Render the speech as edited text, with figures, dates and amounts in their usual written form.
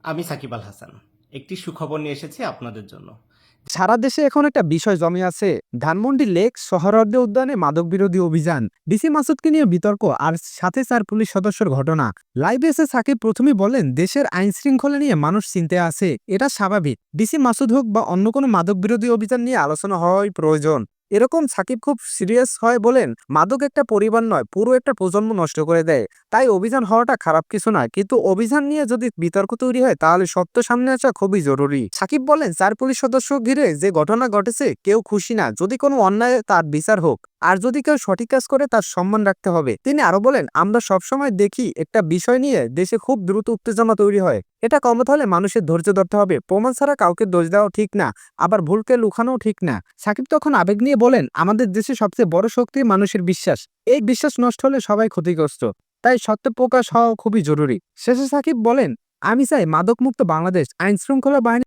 আমি সাকিব আল হাসান। একটি সুখবর নিয়ে এসেছি আপনাদের জন্য। সারা দেশে এখন একটা বিষয় জমে আছে। ধানমন্ডি লেক সোহরাওয়ার্দী উদ্যানে মাদক বিরোধী অভিযান, ডিসি মাসুদকে নিয়ে বিতর্ক আর সাথে 4 পুলিশ সদস্যর ঘটনা। লাইভে এসে সাকিব প্রথমেই বলেন দেশের আইন শৃঙ্খলা নিয়ে মানুষ চিন্তায় আছে, এটা স্বাভাবিক। ডিসি মাসুদ হোক বা অন্য কোনো মাদক বিরোধী অভিযান নিয়ে আলোচনা হওয়াই প্রয়োজন। এরকম সাকিব খুব সিরিয়াস হয় বলেন মাদক একটা পরিবার নয়, পুরো একটা প্রজন্ম নষ্ট করে দেয়। তাই অভিযান হওয়াটা খারাপ কিছু না, কিন্তু অভিযান নিয়ে যদি বিতর্ক তৈরি হয় তাহলে সত্য সামনে আসা খুবই জরুরি। সাকিব বলেন 4 পুলিশ সদস্য ঘিরে যে ঘটনা ঘটেছে কেউ খুশি না, যদি কোনো অন্যায় তার বিচার হোক, আর যদি কেউ সঠিক কাজ করে তার সম্মান রাখতে হবে। তিনি আরো বলেন আমরা সবসময় দেখি একটা বিষয় নিয়ে দেশে খুব দ্রুত উত্তেজনা তৈরি হয়, এটা কমাতে হলে মানুষের ধৈর্য ধরতে হবে, প্রমাণ ছাড়া কাউকে দোষ দেওয়া ঠিক না, আবার ভুলকে লুকানোও ঠিক না। সাকিব তখন আবেগ নিয়ে বলেন আমাদের দেশে সবচেয়ে বড় শক্তি মানুষের বিশ্বাস, এই বিশ্বাস নষ্ট হলে সবাই ক্ষতিগ্রস্ত, তাই সত্য প্রকাশ হওয়া খুবই জরুরি। শেষে সাকিব বলেন আমি চাই মাদকমুক্ত বাংলাদেশ, আইন শৃঙ্খলা বাহিনী